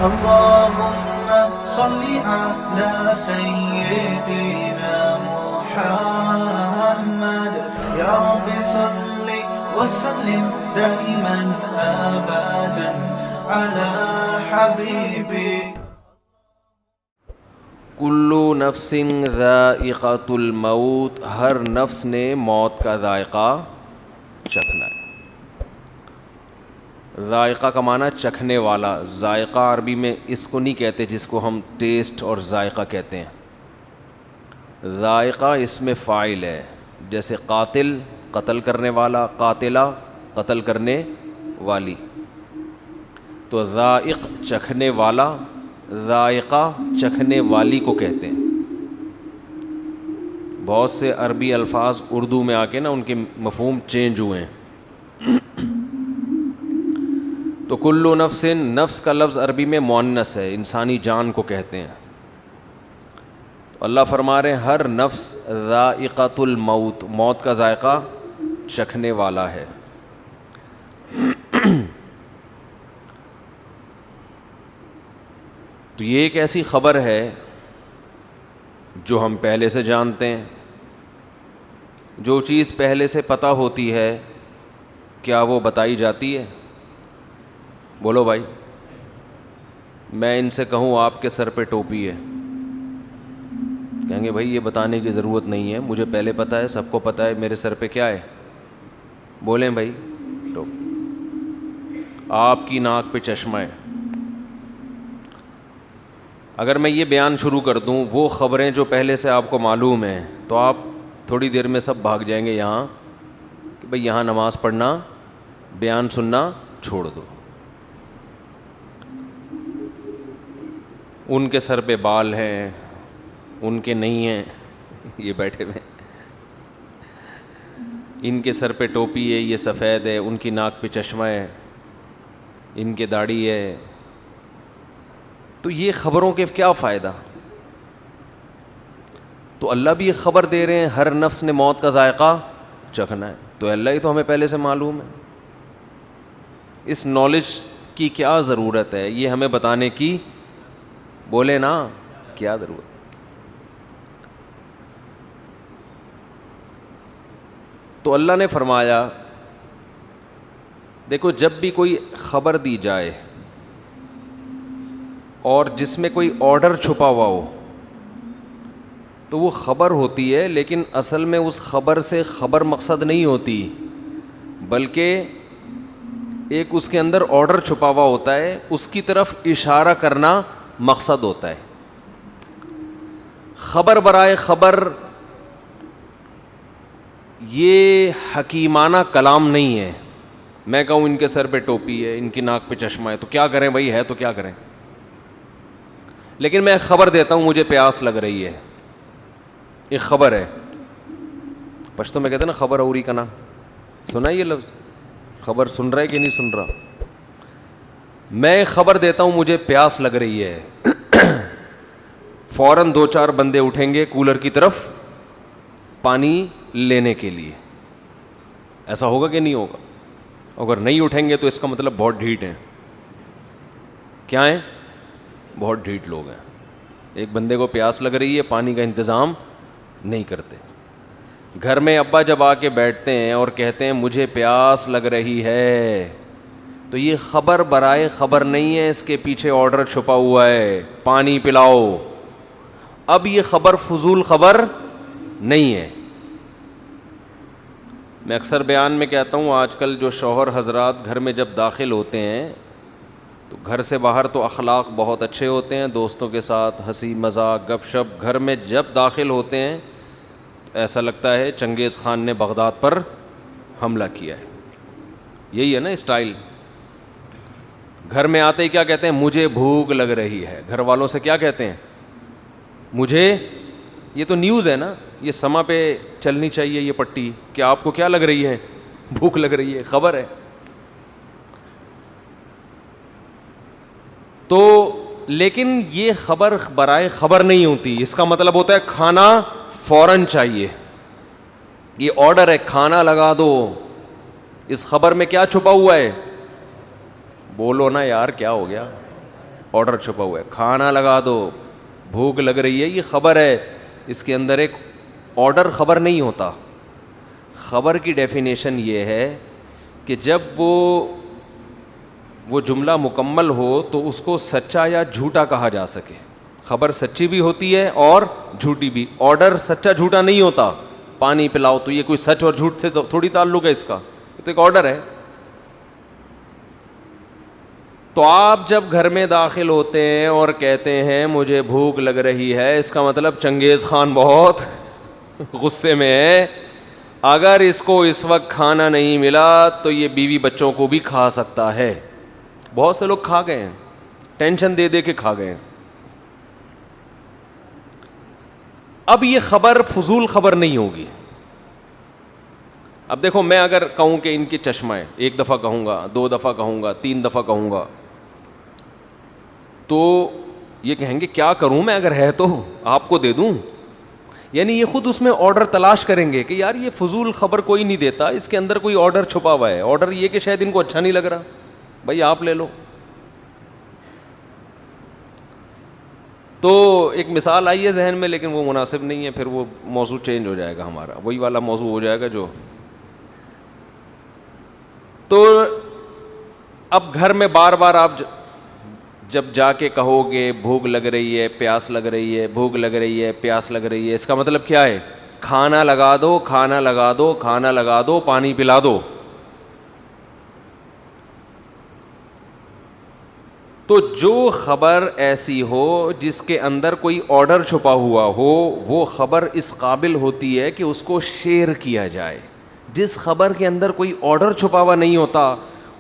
اللهم صل على سيدنا محمد يا رب صل وسلم دائما ابدا على حبيبك. کلو نفس ذائقۃ الموت، ہر نفس نے موت کا ذائقہ چکھنا ہے. ذائقہ کا معنی چکھنے والا. ذائقہ عربی میں اس کو نہیں کہتے جس کو ہم ٹیسٹ اور ذائقہ کہتے ہیں. ذائقہ اس میں فاعل ہے، جیسے قاتل قتل کرنے والا، قاتلہ قتل کرنے والی. تو ذائق چکھنے والا، ذائقہ چکھنے والی کو کہتے ہیں. بہت سے عربی الفاظ اردو میں آ کے نا ان کے مفہوم چینج ہوئے ہیں. تو کلو نفس، نفس کا لفظ عربی میں مؤنث ہے، انسانی جان کو کہتے ہیں. تو اللہ فرما رہے ہیں ہر نفس ذائقۃ الموت، موت کا ذائقہ چکھنے والا ہے. تو یہ ایک ایسی خبر ہے جو ہم پہلے سے جانتے ہیں. جو چیز پہلے سے پتہ ہوتی ہے کیا وہ بتائی جاتی ہے؟ بولو بھائی. میں ان سے کہوں آپ کے سر پہ ٹوپی ہے، کہیں گے بھائی یہ بتانے کی ضرورت نہیں ہے، مجھے پہلے پتہ ہے، سب کو پتہ ہے میرے سر پہ کیا ہے. بولیں بھائی ٹوپی. آپ کی ناک پہ چشمہ ہے. اگر میں یہ بیان شروع کر دوں وہ خبریں جو پہلے سے آپ کو معلوم ہیں، تو آپ تھوڑی دیر میں سب بھاگ جائیں گے یہاں کہ بھئی یہاں نماز پڑھنا، بیان سننا چھوڑ دو. ان کے سر پہ بال ہیں، ان کے نہیں ہیں، یہ بیٹھے ہوئے. ان کے سر پہ ٹوپی ہے، یہ سفید ہے، ان کی ناک پہ چشمہ ہے، ان کے داڑھی ہے. تو یہ خبروں کے کیا فائدہ؟ تو اللہ بھی یہ خبر دے رہے ہیں ہر نفس نے موت کا ذائقہ چکھنا ہے. تو اللہ ہی تو ہمیں پہلے سے معلوم ہے. اس نالج کی کیا ضرورت ہے؟ یہ ہمیں بتانے کی، بولے نا، کیا ضرورت؟ تو اللہ نے فرمایا دیکھو جب بھی کوئی خبر دی جائے اور جس میں کوئی آرڈر چھپا ہوا ہو تو وہ خبر ہوتی ہے، لیکن اصل میں اس خبر سے خبر مقصد نہیں ہوتی، بلکہ ایک اس کے اندر آرڈر چھپا ہوا ہوتا ہے، اس کی طرف اشارہ کرنا مقصد ہوتا ہے. خبر برائے خبر یہ حکیمانہ کلام نہیں ہے. میں کہوں ان کے سر پہ ٹوپی ہے، ان کی ناک پہ چشمہ ہے، تو کیا کریں بھائی؟ ہے تو کیا کریں؟ لیکن میں ایک خبر دیتا ہوں، مجھے پیاس لگ رہی ہے، ایک خبر ہے. پشتو میں کہتے ہیں نا خبر اوری کنا. سنا یہ لفظ؟ خبر سن رہا ہے کہ نہیں سن رہا؟ میں خبر دیتا ہوں مجھے پیاس لگ رہی ہے، فوراً 2-4 بندے اٹھیں گے کولر کی طرف پانی لینے کے لیے. ایسا ہوگا کہ نہیں ہوگا؟ اگر نہیں اٹھیں گے تو اس کا مطلب بہت ڈھیٹ ہیں. کیا ہیں؟ بہت ڈھیٹ لوگ ہیں. ایک بندے کو پیاس لگ رہی ہے، پانی کا انتظام نہیں کرتے. گھر میں ابا جب آ کے بیٹھتے ہیں اور کہتے ہیں مجھے پیاس لگ رہی ہے، تو یہ خبر برائے خبر نہیں ہے، اس کے پیچھے آرڈر چھپا ہوا ہے، پانی پلاؤ. اب یہ خبر فضول خبر نہیں ہے. میں اکثر بیان میں کہتا ہوں آج کل جو شوہر حضرات گھر میں جب داخل ہوتے ہیں تو گھر سے باہر تو اخلاق بہت اچھے ہوتے ہیں، دوستوں کے ساتھ ہنسی مذاق گپ شپ. گھر میں جب داخل ہوتے ہیں تو ایسا لگتا ہے چنگیز خان نے بغداد پر حملہ کیا ہے. یہی ہے نا اسٹائل. گھر میں آتے ہی کیا کہتے ہیں؟ مجھے بھوک لگ رہی ہے. گھر والوں سے کیا کہتے ہیں؟ مجھے، یہ تو نیوز ہے نا، یہ سما پہ چلنی چاہیے یہ پٹی، کہ آپ کو کیا لگ رہی ہے؟ بھوک لگ رہی ہے، خبر ہے. تو لیکن یہ خبر برائے خبر نہیں ہوتی. اس کا مطلب ہوتا ہے کھانا فوراً چاہیے، یہ آرڈر ہے کھانا لگا دو. اس خبر میں کیا چھپا ہوا ہے؟ بولو نا یار، کیا ہو گیا؟ آرڈر چھپا ہوا ہے. کھانا لگا دو, بھوک لگ رہی ہے, یہ خبر ہے, اس کے اندر ایک آرڈر خبر نہیں ہوتا. خبر کی ڈیفینیشن یہ ہے کہ جب وہ جملہ مکمل ہو تو اس کو سچا یا جھوٹا کہا جا سکے. خبر سچی بھی ہوتی ہے اور جھوٹی بھی. آرڈر سچا جھوٹا نہیں ہوتا. پانی پلاؤ تو یہ کوئی سچ اور جھوٹ سے تھوڑی تعلق ہے اس کا, یہ تو ایک آرڈر ہے. تو آپ جب گھر میں داخل ہوتے ہیں اور کہتے ہیں مجھے بھوک لگ رہی ہے, اس کا مطلب چنگیز خان بہت غصے میں ہے. اگر اس کو اس وقت کھانا نہیں ملا تو یہ بیوی بچوں کو بھی کھا سکتا ہے. بہت سے لوگ کھا گئے ہیں, ٹینشن دے دے کے کھا گئے ہیں. اب یہ خبر فضول خبر نہیں ہوگی. اب دیکھو, میں اگر کہوں کہ ان کے چشمہ ہے, ایک دفعہ کہوں گا, 2 دفعہ کہوں گا, 3 دفعہ کہوں گا, تو یہ کہیں گے کیا کروں میں, اگر ہے تو آپ کو دے دوں. یعنی یہ خود اس میں آرڈر تلاش کریں گے کہ یار یہ فضول خبر کوئی نہیں دیتا, اس کے اندر کوئی آرڈر چھپا ہوا ہے. آرڈر یہ کہ شاید ان کو اچھا نہیں لگ رہا, بھائی آپ لے لو. تو ایک مثال آئی ہے ذہن میں, لیکن وہ مناسب نہیں ہے, پھر وہ موضوع چینج ہو جائے گا, ہمارا وہی والا موضوع ہو جائے گا جو. تو اب گھر میں بار بار آپ جب جا کے کہو گے بھوک لگ رہی ہے, پیاس لگ رہی ہے, بھوک لگ رہی ہے, پیاس لگ رہی ہے, اس کا مطلب کیا ہے؟ کھانا لگا دو, کھانا لگا دو, کھانا لگا دو, پانی پلا دو. تو جو خبر ایسی ہو جس کے اندر کوئی آرڈر چھپا ہوا ہو, وہ خبر اس قابل ہوتی ہے کہ اس کو شیئر کیا جائے. جس خبر کے اندر کوئی آرڈر چھپا ہوا نہیں ہوتا,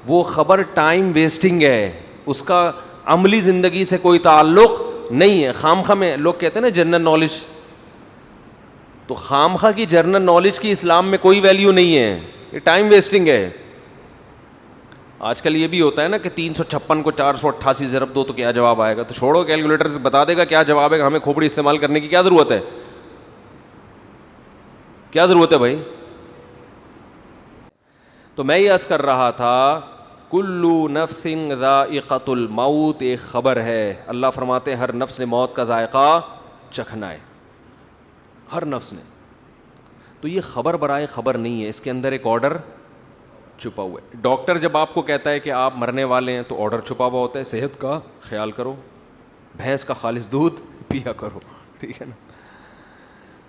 وہ خبر ٹائم ویسٹنگ ہے, اس کا عملی زندگی سے کوئی تعلق نہیں ہے. خامخواہ میں لوگ کہتے ہیں نا جنرل نالج, تو خامخواہ کی جنرل نالج کی اسلام میں کوئی ویلیو نہیں ہے, یہ ٹائم ویسٹنگ ہے. آج کل یہ بھی ہوتا ہے نا کہ 356 کو 488 ضرب دو تو کیا جواب آئے گا, تو چھوڑو, کیلکولیٹر سے بتا دے گا کیا جواب ہے, ہمیں کھوپڑی استعمال کرنے کی کیا ضرورت ہے, کیا ضرورت ہے بھائی. تو میں یہ عرض کر رہا تھا, کلو نفس ذائقۃ الموت ایک خبر ہے. اللہ فرماتے ہیں ہر نفس نے موت کا ذائقہ چکھنا ہے, ہر نفس نے. تو یہ خبر برائے خبر نہیں ہے, اس کے اندر ایک آرڈر چھپا ہوا ہے. ڈاکٹر جب آپ کو کہتا ہے کہ آپ مرنے والے ہیں تو آرڈر چھپا ہوا ہوتا ہے, صحت کا خیال کرو, بھینس کا خالص دودھ پیا کرو, ٹھیک ہے نا.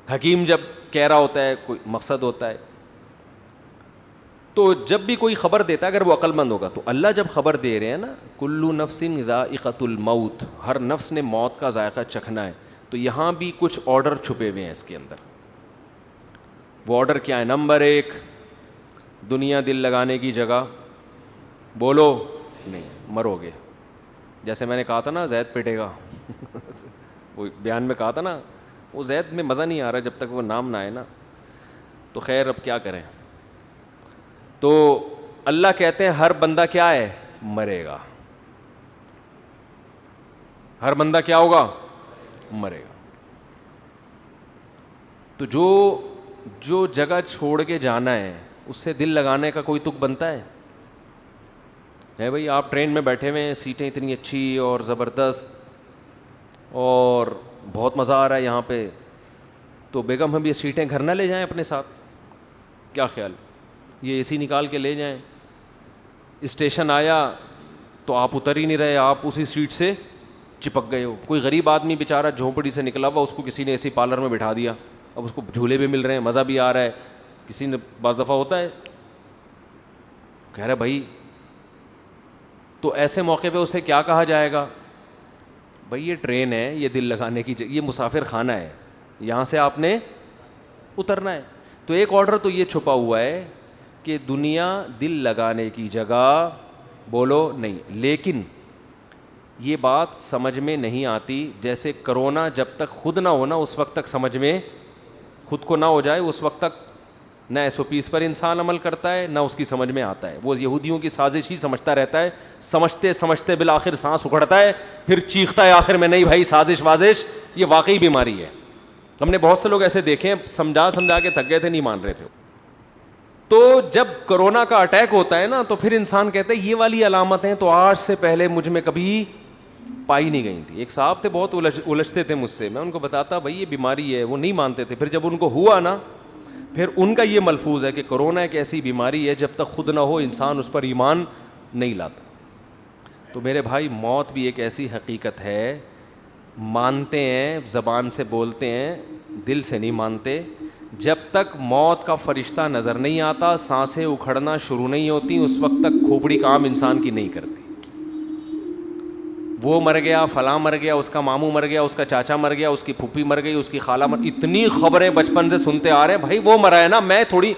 حکیم جب کہہ رہا ہوتا ہے کوئی مقصد ہوتا ہے. تو جب بھی کوئی خبر دیتا ہے اگر وہ عقل مند ہوگا, تو اللہ جب خبر دے رہے ہیں نا کلو نفس ذائقۃ الموت, ہر نفس نے موت کا ذائقہ چکھنا ہے, تو یہاں بھی کچھ آرڈر چھپے ہوئے ہیں اس کے اندر. وہ آرڈر کیا ہے؟ نمبر 1, دنیا دل لگانے کی جگہ, بولو نہیں مرو گے. جیسے میں نے کہا تھا نا زید پیٹے گا وہ بیان میں کہا تھا نا, وہ زید میں مزہ نہیں آ رہا جب تک وہ نام نہ آئے نا. تو خیر اب کیا کریں. تو اللہ کہتے ہیں ہر بندہ کیا ہے, مرے گا. ہر بندہ کیا ہوگا, مرے گا. تو جو جگہ چھوڑ کے جانا ہے اس سے دل لگانے کا کوئی تک بنتا ہے بھائی. آپ ٹرین میں بیٹھے ہوئے ہیں, سیٹیں اتنی اچھی اور زبردست اور بہت مزہ آ رہا ہے یہاں پہ, تو بیگم ہم یہ سیٹیں گھر نہ لے جائیں اپنے ساتھ, کیا خیال, یہ اے سی نکال کے لے جائیں. اسٹیشن آیا تو آپ اتر ہی نہیں رہے, آپ اسی سیٹ سے چپک گئے ہو. کوئی غریب آدمی بیچارہ جھونپڑی سے نکلا ہوا, اس کو کسی نے اے سی پارلر میں بٹھا دیا, اب اس کو جھولے بھی مل رہے ہیں, مزہ بھی آ رہا ہے. کسی نے بعض دفعہ ہوتا ہے کہہ رہا بھائی, تو ایسے موقع پہ اسے کیا کہا جائے گا, بھائی یہ ٹرین ہے, یہ دل لگانے کی یہ مسافر خانہ ہے, یہاں سے آپ نے اترنا ہے. تو ایک آرڈر تو یہ چھپا ہوا ہے کہ دنیا دل لگانے کی جگہ, بولو نہیں. لیکن یہ بات سمجھ میں نہیں آتی, جیسے کرونا جب تک خود نہ ہونا اس وقت تک سمجھ میں خود کو نہ ہو جائے, اس وقت تک نہ SOPs پر انسان عمل کرتا ہے نہ اس کی سمجھ میں آتا ہے. وہ یہودیوں کی سازش ہی سمجھتا رہتا ہے, سمجھتے سمجھتے بالآخر سانس اکھڑتا ہے, پھر چیختا ہے آخر میں نہیں بھائی سازش وازش یہ واقعی بیماری ہے. ہم نے بہت سے لوگ ایسے دیکھے ہیں, سمجھا کے تھک گئے تھے, نہیں مان رہے تھے. تو جب کرونا کا اٹیک ہوتا ہے نا تو پھر انسان کہتا ہے یہ والی علامتیں تو آج سے پہلے مجھ میں کبھی پائی نہیں گئی تھیں. ایک صاحب تھے بہت الجھتے تھے مجھ سے, میں ان کو بتاتا بھائی یہ بیماری ہے, وہ نہیں مانتے تھے. پھر جب ان کو ہوا نا, پھر ان کا یہ ملفوظ ہے کہ کرونا ایک ایسی بیماری ہے جب تک خود نہ ہو انسان اس پر ایمان نہیں لاتا. تو میرے بھائی موت بھی ایک ایسی حقیقت ہے, مانتے ہیں زبان سے بولتے ہیں, دل سے نہیں مانتے. جب تک موت کا فرشتہ نظر نہیں آتا, سانسیں اکھڑنا شروع نہیں ہوتی, اس وقت تک کھوپڑی کام انسان کی نہیں کرتی. وہ مر گیا, فلاں مر گیا, اس کا ماموں مر گیا, اس کا چاچا مر گیا, اس کی پھوپھی مر گئی, اس کی خالہ اتنی خبریں بچپن سے سنتے آ رہے ہیں. بھائی وہ مرا ہے نا, میں تھوڑی.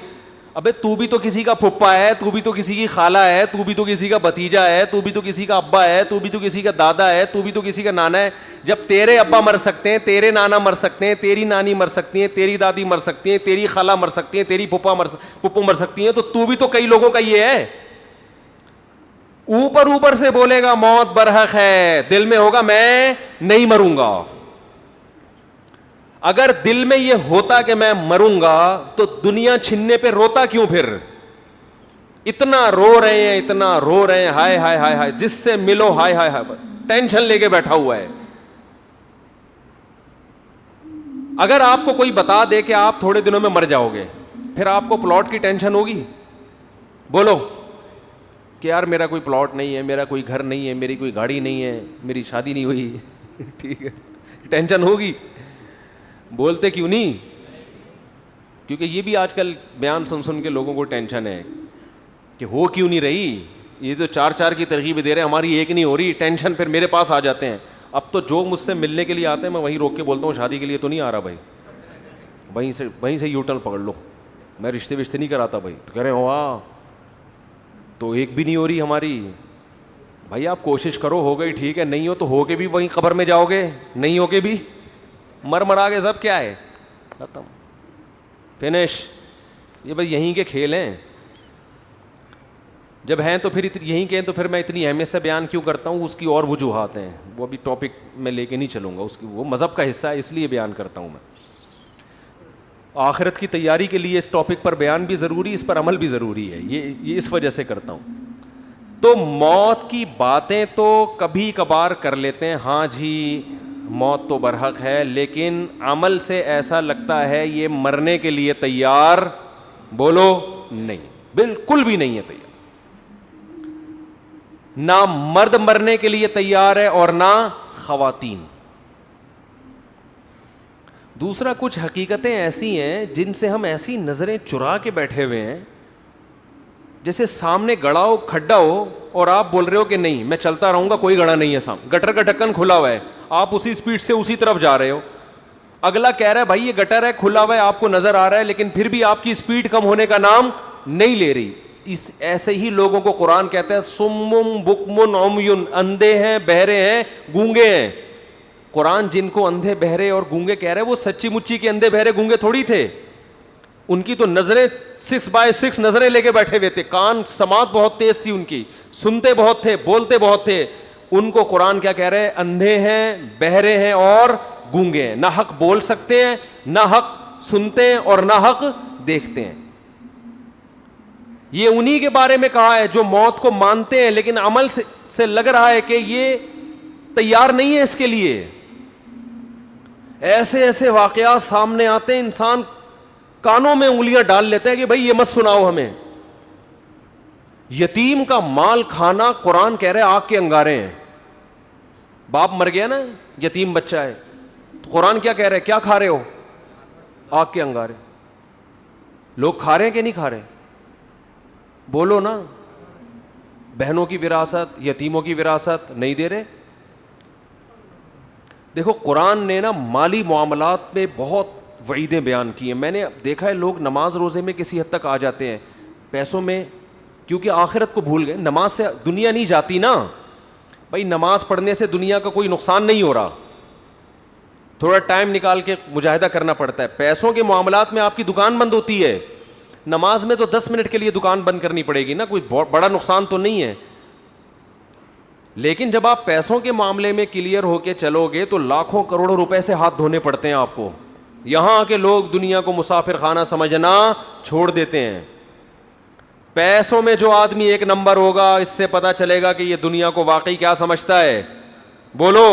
ابے تو بھی تو کسی کا پھپھا ہے, تو بھی تو کسی کی خالہ ہے, تو بھی تو کسی کا بھتیجا ہے, تو بھی تو کسی کا ابا ہے, تو بھی تو کسی کا دادا ہے, تو بھی تو کسی کا نانا ہے. جب تیرے ابا مر سکتے ہیں, تیرے نانا مر سکتے ہیں, تیری نانی مر سکتی ہیں, تیری دادی مر سکتی ہیں, تیری خالہ مر سکتی ہیں, تیری پھپھو مر سکتی ہیں, تو بھی تو کئی لوگوں کا یہ ہے. اوپر سے بولے گا موت برحق ہے, دل میں ہوگا میں نہیں مروں گا. اگر دل میں یہ ہوتا کہ میں مروں گا تو دنیا چھننے پہ روتا کیوں پھر؟ اتنا رو رہے ہیں, اتنا رو رہے ہیں, ہائے ہائے ہائے ہائے, جس سے ملو ہائے ہائے ہائے, ٹینشن لے کے بیٹھا ہوا ہے. اگر آپ کو کوئی بتا دے کہ آپ تھوڑے دنوں میں مر جاؤ گے, پھر آپ کو پلاٹ کی ٹینشن ہوگی؟ بولو کہ یار میرا کوئی پلاٹ نہیں ہے, میرا کوئی گھر نہیں ہے, میری کوئی گاڑی نہیں ہے, میری شادی نہیں ہوئی. ٹھیک ہے, ٹینشن ہوگی. بولتے کیوں نہیں؟ کیونکہ یہ بھی آج کل بیان سن کے لوگوں کو ٹینشن ہے کہ ہو کیوں نہیں رہی, یہ تو چار کی ترغیب دے رہے ہیں, ہماری ایک نہیں ہو رہی. ٹینشن پھر میرے پاس آ جاتے ہیں. اب تو جو مجھ سے ملنے کے لیے آتے ہیں میں وہیں روک کے بولتا ہوں شادی کے لیے تو نہیں آ رہا بھائی, وہیں سے یو ٹرن پکڑ لو, میں رشتے نہیں کراتا بھائی. تو کہہ رہے ہیں واہ, تو ایک بھی نہیں ہو رہی ہماری. بھائی آپ کوشش کرو, ہو گئی ٹھیک ہے, نہیں ہو تو ہو کے بھی وہیں قبر میں جاؤ گے, نہیں ہو کے بھی مرا کے سب کیا ہے, ختم, فنش. یہ بس یہیں کے کھیل ہیں. جب ہیں تو پھر یہیں کے ہیں تو پھر میں اتنی اہمیت سے بیان کیوں کرتا ہوں؟ اس کی اور وجوہات ہیں, وہ بھی ٹاپک میں لے کے نہیں چلوں گا. اس کی وہ مذہب کا حصہ ہے, اس لیے بیان کرتا ہوں. میں آخرت کی تیاری کے لیے اس ٹاپک پر بیان بھی ضروری, اس پر عمل بھی ضروری ہے. یہ اس وجہ سے کرتا ہوں. تو موت کی باتیں تو کبھی کبھار کر لیتے ہیں, ہاں جی موت تو برحق ہے, لیکن عمل سے ایسا لگتا ہے یہ مرنے کے لیے تیار, بولو نہیں, بالکل بھی نہیں ہے تیار. نہ مرد مرنے کے لیے تیار ہے اور نہ خواتین. دوسرا, کچھ حقیقتیں ایسی ہیں جن سے ہم ایسی نظریں چرا کے بیٹھے ہوئے ہیں, جیسے سامنے گڑا ہو, کھڈا ہو, اور آپ بول رہے ہو کہ نہیں میں چلتا رہوں گا, کوئی گڑا نہیں ہے سامنے, گٹر کا ڈھکن کھلا ہوا ہے, آپ اسی اسپیڈ سے اسی طرف جا رہے ہو. اگلا کہہ رہا ہے بھائی یہ گٹر ہے, کھلا ہوا ہے, آپ کو نظر آ رہا ہے, لیکن پھر بھی آپ کی اسپیڈ کم ہونے کا نام نہیں لے رہی. ایسے ہی لوگوں کو قرآن کہتا ہے سمم بکمن عمیون, اندھے ہیں, بہرے ہیں, گونگے ہیں. قرآن جن کو اندھے بہرے اور گونگے کہہ رہے ہیں وہ سچی مچی کے اندھے بہرے گونگے تھوڑی تھے. ان کی تو نظریں 6x6 نظریں لے کے بیٹھے ہوئے تھے, کان سماعت بہت تیز تھی ان کی, سنتے بہت تھے, بولتے بہت تھے. ان کو قرآن کیا کہہ رہے ہیں؟ اندھے ہیں, بہرے ہیں اور گونگے ہیں. نہ حق بول سکتے ہیں, نہ حق سنتے ہیں, اور نہ حق دیکھتے ہیں. یہ انہی کے بارے میں کہا ہے جو موت کو مانتے ہیں لیکن عمل سے لگ رہا ہے کہ یہ تیار نہیں ہے اس کے لیے. ایسے ایسے واقعات سامنے آتے ہیں, انسان کانوں میں انگلیاں ڈال لیتے ہیں کہ بھائی یہ مت سناؤ ہمیں. یتیم کا مال کھانا قرآن کہہ رہے آگ کے انگارے ہیں. باپ مر گیا نا, یتیم بچہ ہے, تو قرآن کیا کہہ رہے, کیا کھا رہے ہو؟ آگ کے انگارے. لوگ کھا رہے ہیں کہ نہیں کھا رہے؟ بولو نا. بہنوں کی وراثت, یتیموں کی وراثت نہیں دے رہے. دیکھو قرآن نے نا مالی معاملات میں بہت وعیدیں بیان کی ہیں. میں نے دیکھا ہے لوگ نماز روزے میں کسی حد تک آ جاتے ہیں پیسوں میں, کیونکہ آخرت کو بھول گئے. نماز سے دنیا نہیں جاتی نا بھائی, نماز پڑھنے سے دنیا کا کوئی نقصان نہیں ہو رہا, تھوڑا ٹائم نکال کے مجاہدہ کرنا پڑتا ہے. پیسوں کے معاملات میں آپ کی دکان بند ہوتی ہے, نماز میں تو 10 منٹ کے لیے دکان بند کرنی پڑے گی نا, کوئی بڑا نقصان تو نہیں ہے. لیکن جب آپ پیسوں کے معاملے میں کلیئر ہو کے چلو گے تو لاکھوں کروڑوں روپے سے ہاتھ دھونے پڑتے ہیں آپ کو. یہاں آ کے لوگ دنیا کو مسافر خانہ سمجھنا چھوڑ دیتے ہیں. پیسوں میں جو آدمی ایک نمبر ہوگا, اس سے پتا چلے گا کہ یہ دنیا کو واقعی کیا سمجھتا ہے, بولو,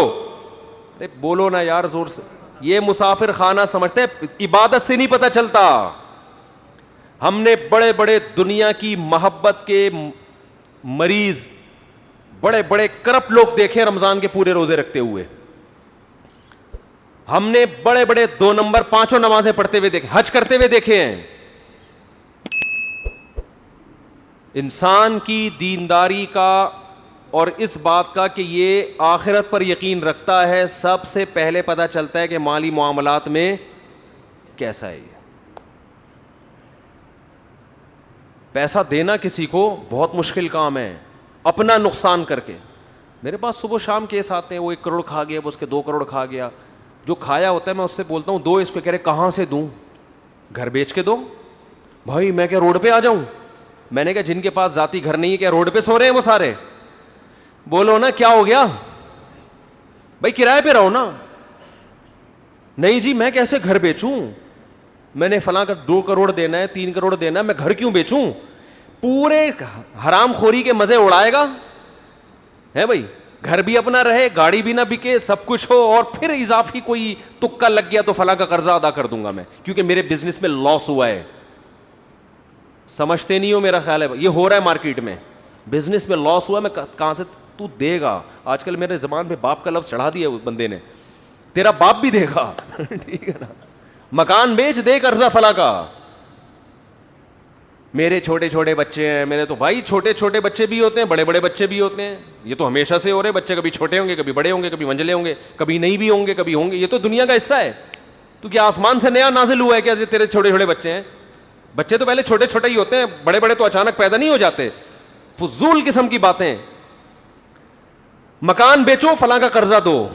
ارے بولو نا یار زور سے. یہ مسافر خانہ سمجھتے ہیں, عبادت سے نہیں پتہ چلتا. ہم نے بڑے بڑے دنیا کی محبت کے مریض, بڑے بڑے کرپٹ لوگ دیکھے رمضان کے پورے روزے رکھتے ہوئے. ہم نے بڑے بڑے 2 نمبر 5 نمازیں پڑھتے ہوئے دیکھے, حج کرتے ہوئے دیکھے ہیں. انسان کی دینداری کا اور اس بات کا کہ یہ آخرت پر یقین رکھتا ہے, سب سے پہلے پتہ چلتا ہے کہ مالی معاملات میں کیسا ہے. یہ پیسہ دینا کسی کو بہت مشکل کام ہے, اپنا نقصان کر کے. میرے پاس صبح شام کیس آتے ہیں, وہ 1 کروڑ کھا گیا, وہ اس کے 2 کروڑ کھا گیا. جو کھایا ہوتا ہے میں اس سے بولتا ہوں دو اس کو, کہہ رہے کہاں سے دوں, گھر بیچ کے دو. بھائی میں کیا روڈ پہ آ جاؤں؟ میں نے کہا جن کے پاس ذاتی گھر نہیں ہے کیا روڈ پہ سو رہے ہیں وہ سارے؟ بولو نا کیا ہو گیا بھائی, کرائے پہ رہو نا. نہیں جی میں کیسے گھر بیچوں, میں نے فلاں کا 2 کروڑ دینا ہے 3 کروڑ دینا ہے, میں گھر کیوں بیچوں؟ پورے حرام خوری کے مزے اڑائے گا ہے بھائی, گھر بھی اپنا رہے, گاڑی بھی نہ بکے, سب کچھ ہو, اور پھر اضافی کوئی تکا لگ گیا تو فلاں کا قرضہ ادا کر دوں گا میں کیونکہ میرے بزنس میں لاس ہوا ہے. سمجھتے نہیں ہو میرا خیال ہے یہ ہو رہا ہے مارکیٹ میں, بزنس میں لاس ہوا, میں کہاں سے تو دے گا. آج کل میرے زبان پہ باپ کا لفظ چڑھا دیا بندے نے, تیرا باپ بھی دے گا ٹھیک ہے نا, مکان بیچ دے قرضہ فلاں کا. میرے چھوٹے چھوٹے بچے ہیں, میرے تو بھائی چھوٹے چھوٹے بچے بھی ہوتے ہیں, بڑے بڑے بچے بھی ہوتے ہیں. یہ تو ہمیشہ سے ہو رہے, بچے کبھی چھوٹے ہوں گے, کبھی بڑے ہوں گے, کبھی منجلے ہوں گے, کبھی نہیں بھی ہوں گے, کبھی ہوں گے. یہ تو دنیا کا حصہ ہے. تو کیا آسمان سے نیا نازل ہوا ہے کیا تیرے چھوٹے چھوٹے بچے ہیں؟ بچے تو پہلے چھوٹے چھوٹے ہی ہوتے ہیں, بڑے بڑے تو اچانک پیدا نہیں ہو جاتے. فضول قسم کی باتیں. مکان بیچو فلاں کا قرضہ دو,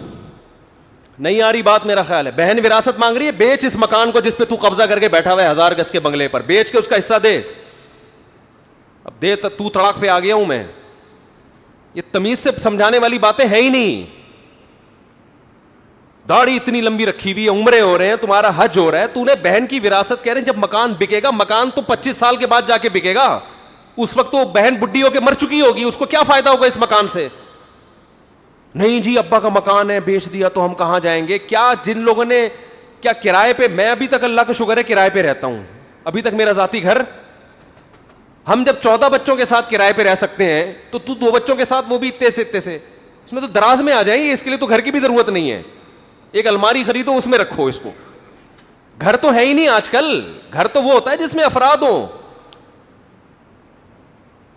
نہیں آ رہی بات میرا خیال ہے. بہن وراثت مانگ رہی ہے, بیچ اس مکان کو جس پہ تو قبضہ کر کے بیٹھا ہوا ہے 1000 گز کے بنگلے پر, بیچ کے اس کا حصہ دے. اب دے تو تڑاک پہ آ گیا ہوں میں. یہ تمیز سے سمجھانے والی باتیں ہیں ہی نہیں. داڑھی اتنی لمبی رکھی ہوئی ہے, عمرے ہو رہے ہیں, تمہارا حج ہو رہا ہے, تو نے بہن کی وراثت کہہ رہے ہیں جب مکان بکے گا, مکان تو 25 سال کے بعد جا کے بکے گا, اس وقت تو بہن بڈھی ہو کے مر چکی ہوگی, اس کو کیا فائدہ ہوگا اس مکان سے؟ نہیں جی ابا کا مکان ہے بیچ دیا تو ہم کہاں جائیں گے. کیا جن لوگوں نے کیا کرائے پہ, میں ابھی تک اللہ کا شکر ہے کرائے پہ رہتا ہوں, ابھی تک میرا ذاتی گھر. ہم جب 14 بچوں کے ساتھ کرائے پہ رہ سکتے ہیں تو 2 بچوں کے ساتھ وہ بھی اتنے سے, اس میں تو دراز میں آ جائیں گے. اس کے لیے تو گھر کی بھی ضرورت نہیں ہے, ایک الماری خریدو اس میں رکھو اس کو. گھر تو ہے ہی نہیں آج کل, گھر تو وہ ہوتا ہے جس میں افراد ہوں.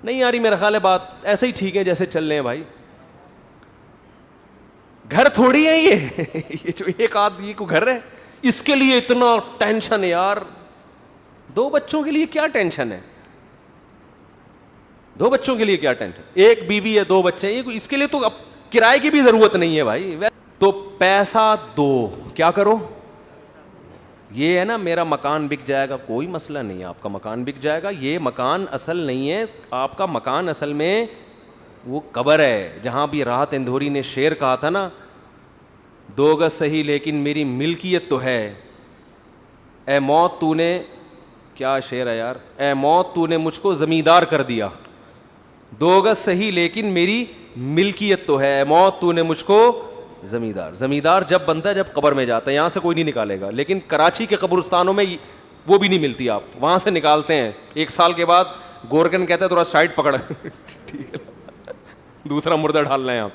نہیں آ رہی میرا خیال ہے بات, ایسے ہی ٹھیک ہے جیسے چل رہے ہیں بھائی. گھر تھوڑی ہے یہ جو ایک آدمی کو گھر ہے اس کے لیے اتنا ٹینشن ہے یار. 2 بچوں کے لیے کیا ٹینشن ہے, 2 بچوں کے لیے کیا ٹینشن, ایک بیوی ہے 2 بچے ہیں, اس کے لیے تو اب کرائے کی بھی ضرورت نہیں ہے بھائی. تو پیسہ دو, کیا کرو, یہ ہے نا میرا مکان بک جائے گا, کوئی مسئلہ نہیں ہے, آپ کا مکان بک جائے گا. یہ مکان اصل نہیں ہے, آپ کا مکان اصل میں وہ قبر ہے. جہاں بھی راحت اندھوری نے شعر کہا تھا نا, 2 گز صحیح لیکن میری ملکیت تو ہے, اے موت تو نے, کیا شعر ہے یار, اے موت تو نے مجھ کو زمیندار کر دیا. 2 گز صحیح لیکن میری ملکیت تو ہے, اے موت تو نے مجھ کو زمیندار. زمیندار جب بنتا ہے جب قبر میں جاتا ہے, یہاں سے کوئی نہیں نکالے گا. لیکن کراچی کے قبرستانوں میں وہ بھی نہیں ملتی, آپ وہاں سے نکالتے ہیں 1 سال کے بعد. گورکن کہتا ہے تھوڑا سائڈ پکڑ ٹھیک ہے, دوسرا مردہ ڈالنا ہے آپ.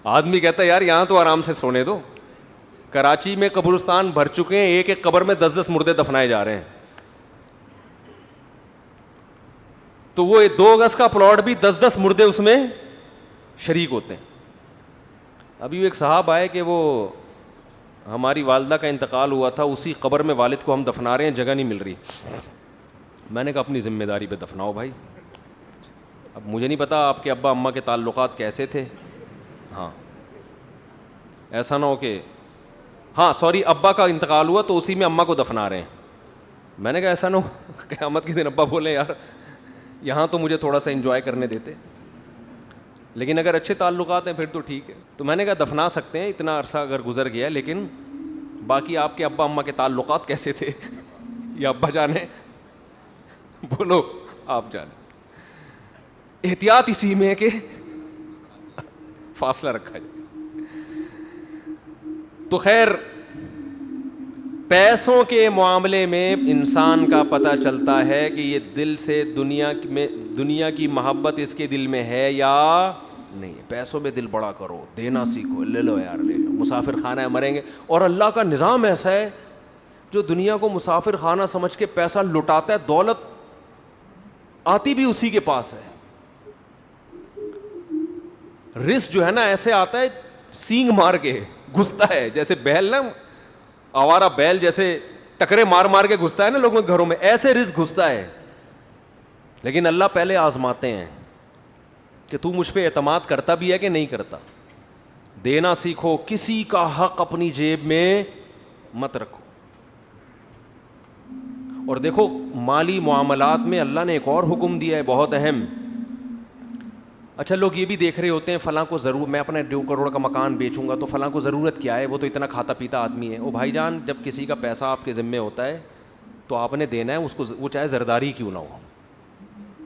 آدمی کہتا ہے یار یہاں تو آرام سے سونے دو. کراچی میں قبرستان بھر چکے ہیں, ایک ایک قبر میں 10-10 مردے دفنائے جا رہے ہیں. تو وہ 2 گز کا پلاٹ بھی 10-10 مردے اس میں شریک ہوتے ہیں. ابھی ایک صاحب آئے کہ وہ ہماری والدہ کا انتقال ہوا تھا, اسی قبر میں والد کو ہم دفنا رہے ہیں, جگہ نہیں مل رہی. میں نے کہا اپنی ذمہ داری پہ دفناؤ بھائی. اب مجھے نہیں پتا آپ کے ابا اماں کے تعلقات کیسے تھے, ہاں ایسا نہ ہو کہ ہاں سوری ابا کا انتقال ہوا تو اسی میں اماں کو دفنا رہے ہیں. میں نے کہا ایسا نہ ہو قیامت کے دن ابا بولے یار یہاں تو مجھے تھوڑا سا انجوائے کرنے دیتے, لیکن اگر اچھے تعلقات ہیں پھر تو ٹھیک ہے. تو میں نے کہا دفنا سکتے ہیں, اتنا عرصہ اگر گزر گیا, لیکن باقی آپ کے ابا اماں کے تعلقات کیسے تھے یا ابا جانے, بولو آپ جانے. احتیاط اسی میں ہے کہ فاصلہ رکھا جائے. تو خیر پیسوں کے معاملے میں انسان کا پتہ چلتا ہے کہ یہ دل سے دنیا کی محبت اس کے دل میں ہے یا نہیں. پیسوں میں دل بڑا کرو, دینا سیکھو, لے لو یار لے لو, مسافر خانہ ہے مریں گے. اور اللہ کا نظام ایسا ہے جو دنیا کو مسافر خانہ سمجھ کے پیسہ لٹاتا ہے, دولت آتی بھی اسی کے پاس ہے. رزق جو ہے نا ایسے آتا ہے سینگ مار کے گھستا ہے, جیسے بیل نا, آوارہ بیل جیسے ٹکرے مار مار کے گھستا ہے نا لوگوں کے گھروں میں, ایسے رزق گھستا ہے. لیکن اللہ پہلے آزماتے ہیں کہ تو مجھ پہ اعتماد کرتا بھی ہے کہ نہیں کرتا. دینا سیکھو, کسی کا حق اپنی جیب میں مت رکھو. اور دیکھو مالی معاملات میں اللہ نے ایک اور حکم دیا ہے بہت اہم. اچھا لوگ یہ بھی دیکھ رہے ہوتے ہیں فلاں کو ضرور, میں اپنے 2 کروڑ کا مکان بیچوں گا تو فلاں کو ضرورت کیا ہے, وہ تو اتنا کھاتا پیتا آدمی ہے. او بھائی جان, جب کسی کا پیسہ آپ کے ذمے ہوتا ہے تو آپ نے دینا ہے اس کو, وہ چاہے زرداری کیوں نہ ہو,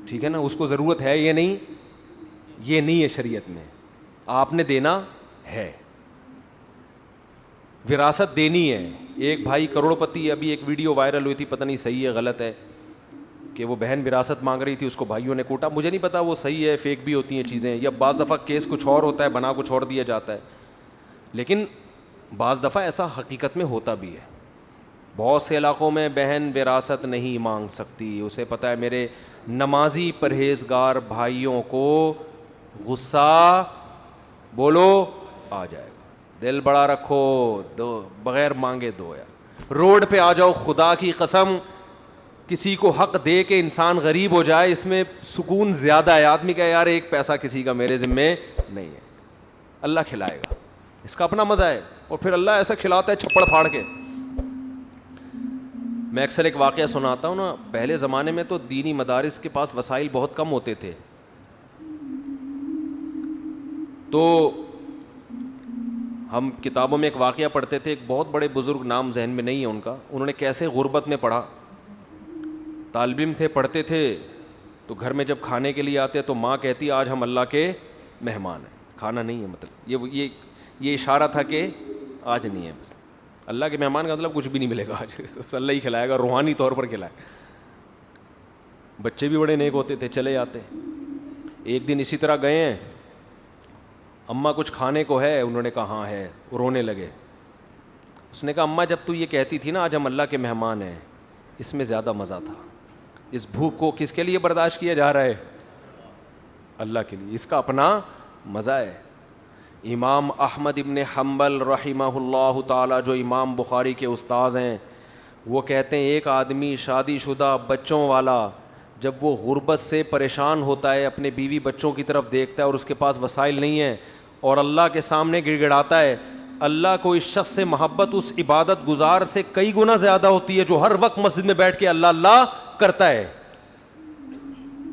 ٹھیک ہے نا. اس کو ضرورت ہے یہ نہیں, یہ نہیں ہے شریعت میں, آپ نے دینا ہے. وراثت دینی ہے. ایک بھائی کروڑ پتی, ابھی ایک ویڈیو وائرل ہوئی تھی, پتہ نہیں صحیح ہے غلط ہے, کہ وہ بہن وراثت مانگ رہی تھی, اس کو بھائیوں نے کوٹا. مجھے نہیں پتا وہ صحیح ہے, فیک بھی ہوتی ہیں چیزیں, یا بعض دفعہ کیس کچھ اور ہوتا ہے, بنا کچھ اور دیا جاتا ہے. لیکن بعض دفعہ ایسا حقیقت میں ہوتا بھی ہے. بہت سے علاقوں میں بہن وراثت نہیں مانگ سکتی, اسے پتہ ہے میرے نمازی پرہیزگار بھائیوں کو غصہ بولو آ جائے گا. دل بڑا رکھو, دو بغیر مانگے دو. یار روڈ پہ آ جاؤ, خدا کی قسم کسی کو حق دے کے انسان غریب ہو جائے, اس میں سکون زیادہ ہے. آدمی کا یار ایک پیسہ کسی کا میرے ذمے نہیں ہے, اللہ کھلائے گا, اس کا اپنا مزہ ہے. اور پھر اللہ ایسا کھلاتا ہے چھپڑ پھاڑ کے. میں اکثر ایک واقعہ سناتا ہوں نا, پہلے زمانے میں تو دینی مدارس کے پاس وسائل بہت کم ہوتے تھے, تو ہم کتابوں میں ایک واقعہ پڑھتے تھے. ایک بہت بڑے بزرگ, نام ذہن میں نہیں ہے ان کا, انہوں نے کیسے غربت میں پڑھا. طالب علم تھے, پڑھتے تھے, تو گھر میں جب کھانے کے لیے آتے تو ماں کہتی آج ہم اللہ کے مہمان ہیں, کھانا نہیں ہے. مطلب یہ اشارہ تھا کہ آج نہیں ہے. بس اللہ کے مہمان کا مطلب کچھ بھی نہیں ملے گا آج, اللہ ہی کھلائے گا, روحانی طور پر کھلائے. بچے بھی بڑے نیک ہوتے تھے, چلے جاتے. ایک دن اسی طرح گئے ہیں, اماں کچھ کھانے کو ہے, انہوں نے کہا ہاں ہے, رونے لگے. اس نے کہا اماں جب تو یہ کہتی تھی نا آج ہم اللہ کے مہمان ہیں, اس میں زیادہ مزہ تھا. اس بھوک کو کس کے لیے برداشت کیا جا رہا ہے, اللہ کے لیے, اس کا اپنا مزہ ہے. امام احمد ابن حنبل رحمہ اللہ تعالی, جو امام بخاری کے استاذ ہیں, وہ کہتے ہیں ایک آدمی شادی شدہ بچوں والا جب وہ غربت سے پریشان ہوتا ہے, اپنے بیوی بچوں کی طرف دیکھتا ہے اور اس کے پاس وسائل نہیں ہیں, اور اللہ کے سامنے گڑ گڑاتا ہے, اللہ کو اس شخص سے محبت اس عبادت گزار سے کئی گنا زیادہ ہوتی ہے جو ہر وقت مسجد میں بیٹھ کے اللہ اللہ کرتا ہے.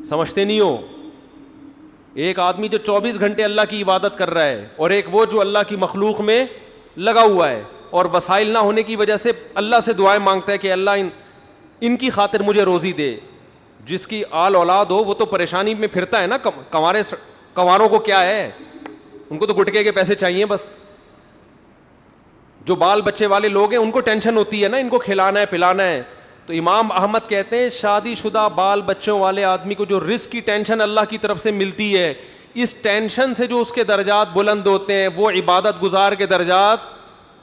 سمجھتے نہیں ہو, ایک آدمی جو 24 گھنٹے اللہ کی عبادت کر رہا ہے, اور ایک وہ جو اللہ کی مخلوق میں لگا ہوا ہے, اور وسائل نہ ہونے کی وجہ سے اللہ سے دعائیں مانگتا ہے کہ اللہ ان کی خاطر مجھے روزی دے. جس کی آل اولاد ہو وہ تو پریشانی میں پھرتا ہے نا, کنواروں کو کیا ہے, ان کو تو گٹکے کے پیسے چاہیے بس. جو بال بچے والے لوگ ہیں ان کو ٹینشن ہوتی ہے نا, ان کو کھلانا ہے پلانا ہے. تو امام احمد کہتے ہیں شادی شدہ بال بچوں والے آدمی کو جو رزق کی ٹینشن اللہ کی طرف سے ملتی ہے, اس ٹینشن سے جو اس کے درجات بلند ہوتے ہیں, وہ عبادت گزار کے درجات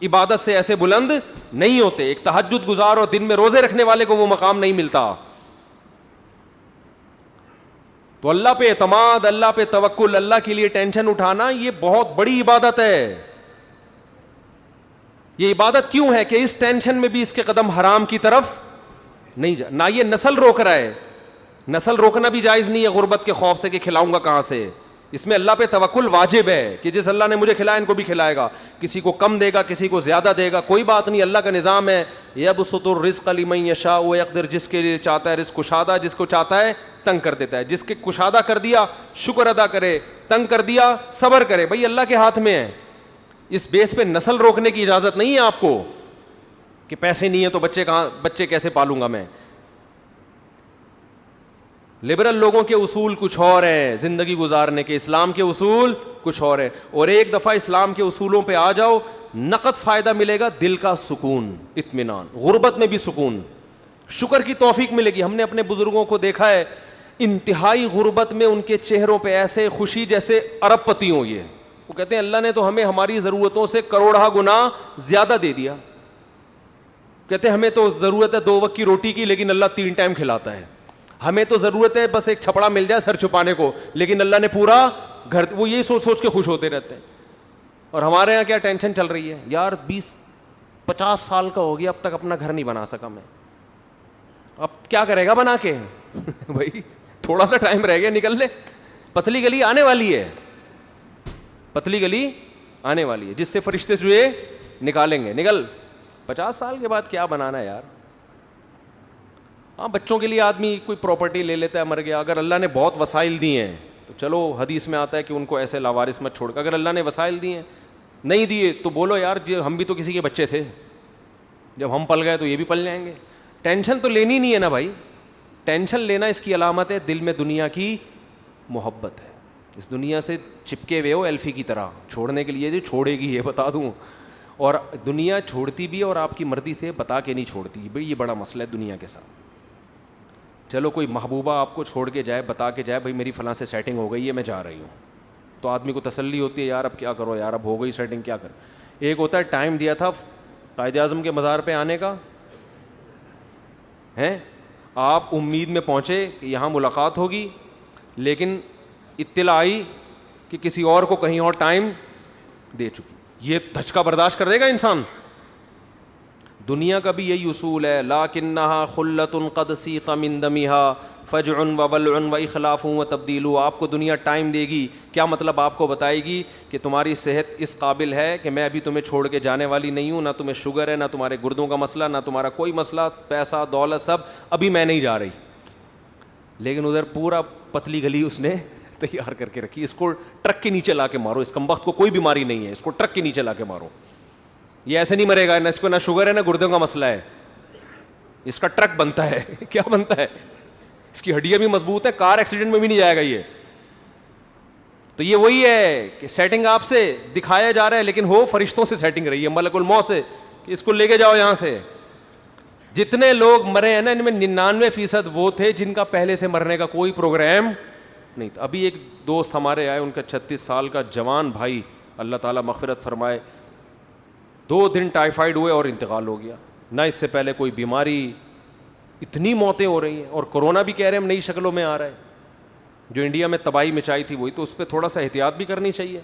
عبادت سے ایسے بلند نہیں ہوتے. ایک تہجد گزار اور دن میں روزے رکھنے والے کو وہ مقام نہیں ملتا. تو اللہ پہ اعتماد, اللہ پہ توکل, اللہ کے لیے ٹینشن اٹھانا, یہ بہت بڑی عبادت ہے. یہ عبادت کیوں ہے کہ اس ٹینشن میں بھی اس کے قدم حرام کی طرف نہیں جا. نہ یہ نسل روک رہا ہے, نسل روکنا بھی جائز نہیں ہے غربت کے خوف سے کہ کھلاؤں گا کہاں سے. اس میں اللہ پہ توکل واجب ہے کہ جس اللہ نے مجھے کھلایا ان کو بھی کھلائے گا, کسی کو کم دے گا کسی کو زیادہ دے گا, کوئی بات نہیں, اللہ کا نظام ہے. یبسط الرزق لمن یشاء ویقدر, جس کے لیے چاہتا ہے رزق کشادہ, جس کو چاہتا ہے تنگ کر دیتا ہے. جس کے کشادہ کر دیا شکر ادا کرے, تنگ کر دیا صبر کرے. بھائی اللہ کے ہاتھ میں ہے. اس بیس پہ نسل روکنے کی اجازت نہیں ہے آپ کو کہ پیسے نہیں ہیں تو بچے کیسے پالوں گا میں. لبرل لوگوں کے اصول کچھ اور ہیں زندگی گزارنے کے, اسلام کے اصول کچھ اور ہیں. اور ایک دفعہ اسلام کے اصولوں پہ آ جاؤ نقد فائدہ ملے گا, دل کا سکون, اطمینان, غربت میں بھی سکون, شکر کی توفیق ملے گی. ہم نے اپنے بزرگوں کو دیکھا ہے, انتہائی غربت میں ان کے چہروں پہ ایسے خوشی جیسے ارب پتی ہوں. یہ وہ کہتے ہیں اللہ نے تو ہمیں ہماری ضرورتوں سے کروڑہ گنا زیادہ دے دیا. کہتے ہیں ہمیں تو ضرورت ہے 2 وقت کی روٹی کی, لیکن اللہ 3 ٹائم کھلاتا ہے. ہمیں تو ضرورت ہے بس ایک چھپڑا مل جائے سر چھپانے کو, لیکن اللہ نے پورا گھر. وہ یہی سوچ سوچ کے خوش ہوتے رہتے ہیں. اور ہمارے یہاں کیا ٹینشن چل رہی ہے یار, 20-50 سال کا ہو گیا اب تک اپنا گھر نہیں بنا سکا میں, اب کیا کرے گا بنا کے. بھائی تھوڑا سا ٹائم رہ گیا, نکل لے, پتلی گلی آنے والی ہے, پتلی گلی آنے والی ہے جس سے فرشتے چوہے نکالیں گے. نکل, 50 سال کے بعد کیا بنانا ہے یار. ہاں بچوں کے لیے آدمی کوئی پراپرٹی لے لیتا ہے, مر گیا, اگر اللہ نے بہت وسائل دیے ہیں تو چلو حدیث میں آتا ہے کہ ان کو ایسے لاوارث مت چھوڑ کر. اگر اللہ نے وسائل دیے ہیں, نہیں دیے تو بولو یار ہم بھی تو کسی کے بچے تھے, جب ہم پل گئے تو یہ بھی پل جائیں گے. ٹینشن تو لینی نہیں ہے نا بھائی. ٹینشن لینا اس کی علامت ہے دل میں دنیا کی محبت ہے. اس دنیا سے چپکے ہوئے ہو ایلفی کی طرح, چھوڑنے کے لیے جو چھوڑے گی یہ بتا دوں, اور دنیا چھوڑتی بھی ہے اور آپ کی مرضی سے بتا کے نہیں چھوڑتی. بھائی یہ بڑا مسئلہ ہے دنیا کے ساتھ. چلو کوئی محبوبہ آپ کو چھوڑ کے جائے, بتا کے جائے بھائی میری فلاں سے سیٹنگ ہو گئی ہے میں جا رہی ہوں, تو آدمی کو تسلی ہوتی ہے یار اب کیا کرو یار, اب ہو گئی سیٹنگ کیا کر. ایک ہوتا ہے ٹائم دیا تھا قائد اعظم کے مزار پہ آنے کا, ہیں آپ امید میں پہنچے کہ یہاں ملاقات ہوگی, لیکن اطلاع آئی کہ کسی اور کو کہیں اور ٹائم دے چکی. یہ دھچکا برداشت کر دے گا انسان. دنیا کا بھی یہی اصول ہے, لاکنھا خلۃ قد سیق من دمھا فجع وولع واخلاف وتبدیل. آپ کو دنیا ٹائم دے گی, کیا مطلب آپ کو بتائے گی کہ تمہاری صحت اس قابل ہے کہ میں ابھی تمہیں چھوڑ کے جانے والی نہیں ہوں, نہ تمہیں شوگر ہے, نہ تمہارے گردوں کا مسئلہ, نہ تمہارا کوئی مسئلہ, پیسہ دولت سب, ابھی میں نہیں جا رہی. لیکن ادھر پورا پتلی گلی اس نے تیار کر کے رکھی, اس کو ٹرک کے نیچے لا کے مارو, اس کمبخت کو کوئی بیماری نہیں ہے, اس کو ٹرک کے نیچے لا کے مارو, یہ ایسے نہیں مرے گا, نہ اس کو نہ شوگر ہے نہ گردوں کا مسئلہ ہے, اس کا ٹرک بنتا ہے. کیا بنتا ہے, اس کی ہڈیاں بھی مضبوط ہے, کار ایکسیڈنٹ میں بھی نہیں جائے گا یہ. تو یہ وہی ہے کہ سیٹنگ آپ سے دکھایا جا رہا ہے, لیکن ہو فرشتوں سے سیٹنگ رہی ہے, ملک الموت سے, کہ اس کو لے کے جاؤ یہاں سے. جتنے لوگ مرے ہیں نا ان میں 99% وہ تھے جن کا پہلے سے مرنے کا کوئی پروگرام نہیں تھا. ابھی ایک دوست ہمارے آئے, ان کا 36 سال کا جوان بھائی, اللہ تعالیٰ مغفرت فرمائے, 2 دن ٹائیفائڈ ہوئے اور انتقال ہو گیا. نہ اس سے پہلے کوئی بیماری, اتنی موتیں ہو رہی ہیں, اور کورونا بھی کہہ رہے ہیں ہم نئی شکلوں میں آ رہا ہے, جو انڈیا میں تباہی مچائی تھی وہی, تو اس پہ تھوڑا سا احتیاط بھی کرنی چاہیے.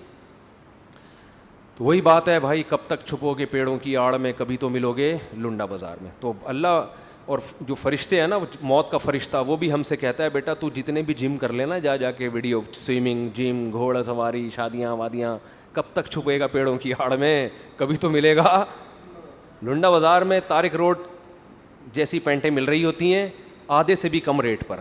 تو وہی بات ہے بھائی, کب تک چھپو گے پیڑوں کی آڑ میں, کبھی تو ملو گے لنڈا بازار میں. تو اللہ اور جو فرشتے ہیں نا, موت کا فرشتہ, وہ بھی ہم سے کہتا ہے بیٹا تو جتنے بھی جم کر لینا, جا کے ویڈیو, سوئمنگ, جم, گھوڑا سواری, شادیاں وادیاں, کب تک چھپے گا پیڑوں کی آڑ میں, کبھی تو ملے گا لنڈا بازار میں. طارق روڈ جیسی پینٹیں مل رہی ہوتی ہیں آدھے سے بھی کم ریٹ پر,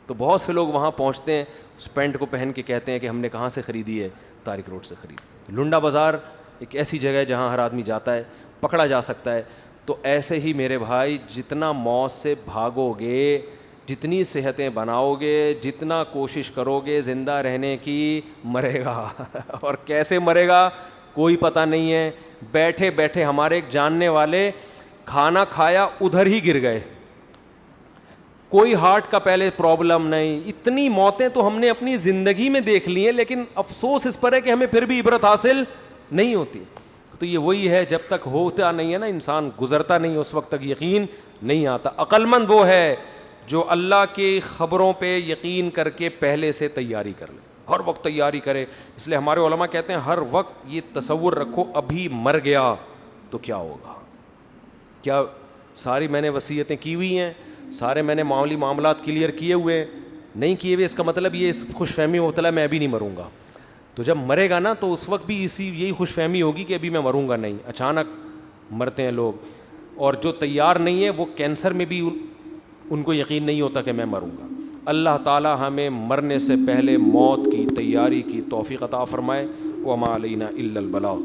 تو بہت سے لوگ وہاں پہنچتے ہیں, اس پینٹ کو پہن کے کہتے ہیں کہ ہم نے کہاں سے خریدی ہے, طارق روڈ سے خریدی. لنڈا بازار ایک ایسی جگہ ہے جہاں ہر آدمی جاتا ہے, پکڑا جا سکتا ہے. تو ایسے ہی میرے بھائی, جتنا موت سے بھاگو گے, جتنی صحتیں بناؤ گے, جتنا کوشش کرو گے زندہ رہنے کی, مرے گا. اور کیسے مرے گا کوئی پتہ نہیں ہے. بیٹھے بیٹھے ہمارے ایک جاننے والے کھانا کھایا ادھر ہی گر گئے, کوئی ہارٹ کا پہلے پرابلم نہیں. اتنی موتیں تو ہم نے اپنی زندگی میں دیکھ لی ہیں, لیکن افسوس اس پر ہے کہ ہمیں پھر بھی عبرت حاصل نہیں ہوتی. تو یہ وہی ہے, جب تک ہوتا نہیں ہے نا انسان, گزرتا نہیں, اس وقت تک یقین نہیں آتا. عقل مند وہ ہے جو اللہ کی خبروں پہ یقین کر کے پہلے سے تیاری کر لے, ہر وقت تیاری کرے. اس لیے ہمارے علماء کہتے ہیں ہر وقت یہ تصور رکھو, ابھی مر گیا تو کیا ہوگا. کیا ساری میں نے وصیتیں کی ہوئی ہیں, سارے میں نے معاملات کلیئر کیے ہوئے, نہیں کیے ہوئے, اس کا مطلب یہ خوش فہمی ہوتا ہے میں ابھی نہیں مروں گا. تو جب مرے گا نا تو اس وقت بھی یہی خوش فہمی ہوگی کہ ابھی میں مروں گا نہیں. اچانک مرتے ہیں لوگ, اور جو تیار نہیں ہے وہ کینسر میں بھی ان کو یقین نہیں ہوتا کہ میں مروں گا. اللہ تعالی ہمیں مرنے سے پہلے موت کی تیاری کی توفیق عطا فرمائے. وما علینا الا البلاغ.